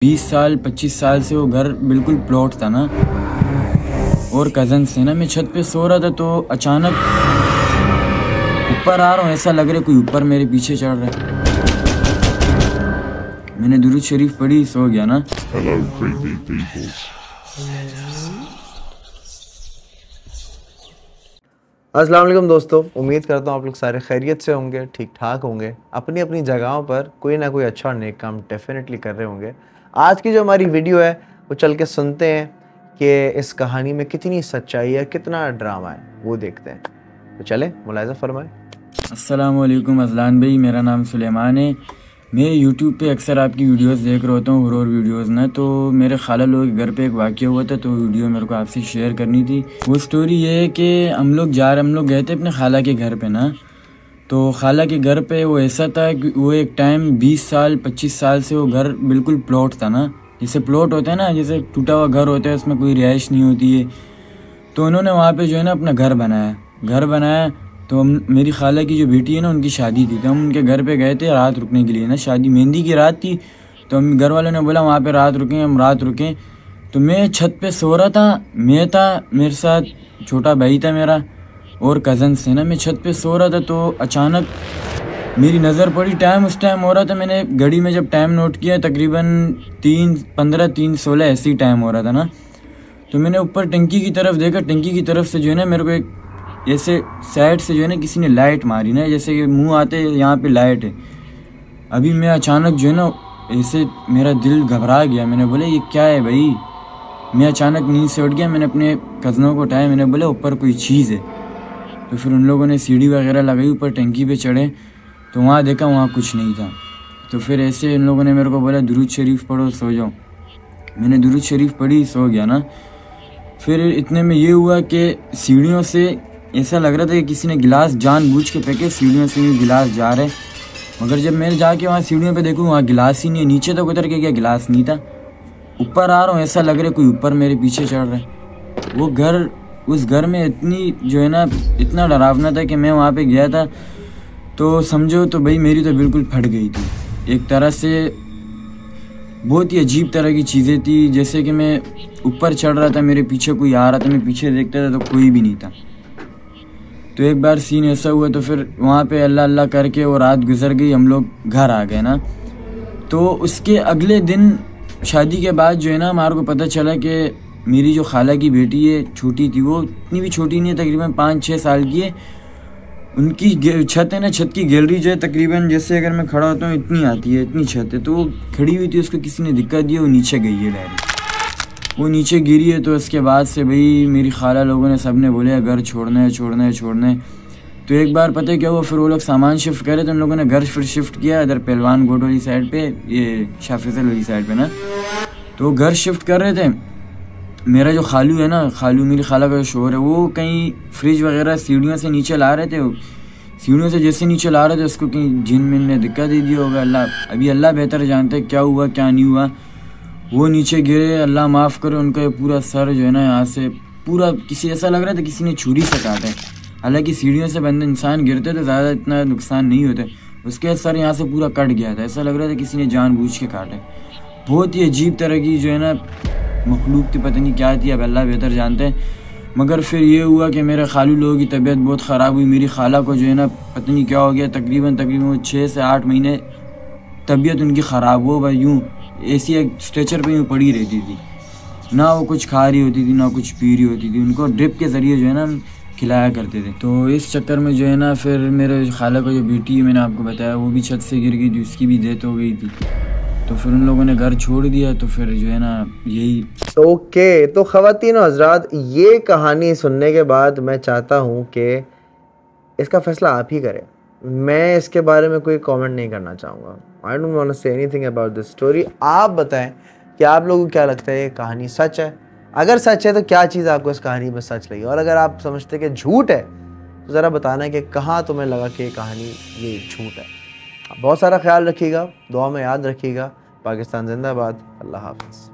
20 साल 25 साल से वो घर बिल्कुल प्लॉट था ना, और कज़न से ना मैं छत पे सो रहा था तो अचानक ऊपर आ रहा हूँ, ऐसा लग रहा है कोई ऊपर मेरे पीछे चढ़ रहा है। मैंने दुरूद शरीफ पढ़ी, सो गया ना। अस्सलाम वालेकुम दोस्तों, उम्मीद करता हूँ आप लोग सारे खैरियत से होंगे, ठीक ठाक होंगे, अपनी अपनी जगहों पर कोई ना कोई अच्छा और नेक काम डेफिनेटली कर रहे होंगे। आज की जो हमारी वीडियो है वो चल के सुनते हैं कि इस कहानी में कितनी सच्चाई है, कितना ड्रामा है, वो देखते हैं। तो चले मुलाहिज़ा फरमाएं। अस्सलाम वालेकुम अज़लान भाई, मेरा नाम सुलेमान है। मैं यूट्यूब पे अक्सर आपकी वीडियोस देख रहा होता हूँ, हॉरर वीडियोस ना। तो मेरे खाला लोग के घर पे एक वाक़या हुआ था, तो वीडियो मेरे को आपसे शेयर करनी थी। वो स्टोरी ये है कि हम लोग गए थे अपने खाला के घर पे ना। तो खाला के घर पे वो ऐसा था कि वो एक टाइम 20 साल 25 साल से वो घर बिल्कुल प्लॉट था ना। जैसे प्लॉट होता है ना, जैसे टूटा हुआ घर होता है, उसमें कोई रिहाइश नहीं होती है। तो उन्होंने वहाँ पे जो है ना अपना घर बनाया। तो मेरी खाला की जो बेटी है ना, उनकी शादी थी, तो हम उनके घर पे गए थे रात रुकने के लिए ना। शादी मेहंदी की रात थी, तो हम घर वालों ने बोला वहाँ पे रात रुकें, हम रात रुकें। तो मैं छत पे सो रहा था, मेरे साथ छोटा भाई था मेरा और कज़न से ना। मैं छत पे सो रहा था तो अचानक मेरी नज़र पड़ी, टाइम उस टाइम हो रहा था, मैंने घड़ी में जब टाइम नोट किया तकरीबन 3:15 3:16 ऐसे ही टाइम हो रहा था ना। तो मैंने ऊपर टंकी की तरफ देखा, टंकी की तरफ से जो है ना मेरे को एक ऐसे साइड से जो है ना किसी ने लाइट मारी ना, जैसे कि मुंह आते यहाँ पे लाइट है। अभी मैं अचानक जो है ना ऐसे मेरा दिल घबरा गया। मैंने बोला ये क्या है भाई। मैं अचानक नींद से उठ गया, मैंने अपने कज़नों को उठाया, मैंने बोला ऊपर कोई चीज़ है। तो फिर उन लोगों ने सीढ़ी वगैरह लगाई, ऊपर टंकी पे चढ़े तो वहाँ देखा, वहाँ कुछ नहीं था। तो फिर ऐसे इन लोगों ने मेरे को बोला दुरूद शरीफ पढ़ो, सो जाओ। मैंने दुरूद शरीफ पढ़ी, सो गया ना। फिर इतने में ये हुआ कि सीढ़ियों से ऐसा लग रहा था कि किसी ने गिलास जानबूझ के फेंके, सीढ़ियों से ही गिलास जा रहे। मगर जब मैं जाके वहाँ सीढ़ियों पे देखूँ, वहाँ गिलास ही नहीं है। नीचे तक उतर के गया, गिलास नहीं था। ऊपर आ रहा हूँ, ऐसा लग रहा है कोई ऊपर मेरे पीछे चढ़ रहा है। वो घर, उस घर में इतनी जो है ना इतना डरावना था कि मैं वहाँ पे गया था तो समझो तो भाई मेरी तो बिल्कुल फट गई थी। एक तरह से बहुत ही अजीब तरह की चीज़ें थी। जैसे कि मैं ऊपर चढ़ रहा था, मेरे पीछे कोई आ रहा था, मैं पीछे देखता था तो कोई भी नहीं था। तो एक बार सीन ऐसा हुआ, तो फिर वहाँ पे अल्लाह अल्लाह करके वो रात गुजर गई, हम लोग घर आ गए ना। तो उसके अगले दिन शादी के बाद जो है ना हमारे को पता चला कि मेरी जो खाला की बेटी है, छोटी थी, वो इतनी भी छोटी नहीं है, तकरीबन 5-6 साल की है। उनकी छत है ना, छत की गैलरी जो है तकरीबन जैसे अगर मैं खड़ा होता हूँ इतनी आती है, इतनी छत है। तो वो खड़ी हुई थी, उसको किसी ने दिक्कत दी, वो नीचे गई है डायरेक्ट, वो नीचे गिरी है। तो उसके बाद से भाई मेरी खाला लोगों ने सब ने बोले घर छोड़ना है। तो एक बार पता है क्या हुआ, फिर वो लोग सामान शिफ्ट करे, तो उन लोगों ने घर फिर शिफ्ट किया इधर पहलवान गोट वाली साइड पे, ये शाह फैसल वाली साइड पे ना। तो घर शिफ्ट कर रहे थे। मेरा जो खालू है ना, मेरी खाला का जो शोहर है, वो कहीं फ्रिज वगैरह सीढ़ियों से नीचे ला रहे थे। सीढ़ियों से जैसे नीचे ला रहे थे, उसको कहीं जिन मिन ने दिक्कत दे दिया होगा। अल्लाह बेहतर जानता है क्या हुआ क्या नहीं हुआ। वो नीचे गिरे, अल्लाह माफ़ करे, उनका पूरा सर जो है ना यहाँ से पूरा किसी ऐसा लग रहा था किसी ने छुरी से काटा है। हालांकि सीढ़ियों से बंदे इंसान गिरते तो ज़्यादा इतना नुकसान नहीं होता, उसके सर यहाँ से पूरा कट गया था। ऐसा लग रहा था किसी ने जानबूझ के काटा है। बहुत ही अजीब तरह की जो है ना मखलूक थी, पता नहीं क्या थी, अब अल्लाह बेहतर जानते हैं। मगर फिर ये हुआ कि मेरे खालू लोगों की तबीयत बहुत ख़राब हुई। मेरी खाला को जो है ना पता नहीं क्या हो गया, तकरीबन वो 6 से 8 महीने तबीयत उनकी ख़राब हो भाई, यूँ ऐसी एक स्ट्रेचर पे यूँ पड़ी रहती थी, ना वो कुछ खा रही होती थी ना कुछ पी रही होती थी। उनको ड्रिप के ज़रिए जो है ना खिलाया करते थे। तो इस चक्कर में जो है ना फिर मेरे खाला का जो बेटी है, मैंने आपको बताया, वो भी छत से गिर गई थी, उसकी भी डेथ हो गई थी। तो फिर उन लोगों ने घर छोड़ दिया। तो फिर जो है ना यही ओके, तो ख़वातीन और हज़रात, ये कहानी सुनने के बाद मैं चाहता हूँ कि इसका फ़ैसला आप ही करें। मैं इसके बारे में कोई कमेंट नहीं करना चाहूँगा। I don't want to say anything about this story. आप बताएं कि आप लोगों को क्या लगता है, ये कहानी सच है? अगर सच है तो क्या चीज़ आपको इस कहानी में सच लगी, और अगर आप समझते कि झूठ है तो ज़रा बताना कि कहाँ तुम्हें लगा कि ये कहानी ये झूठ है। बहुत सारा ख्याल रखिएगा, दुआ में याद रखिएगा। पाकिस्तान जिंदाबाद। अल्लाह हाफ़िज़।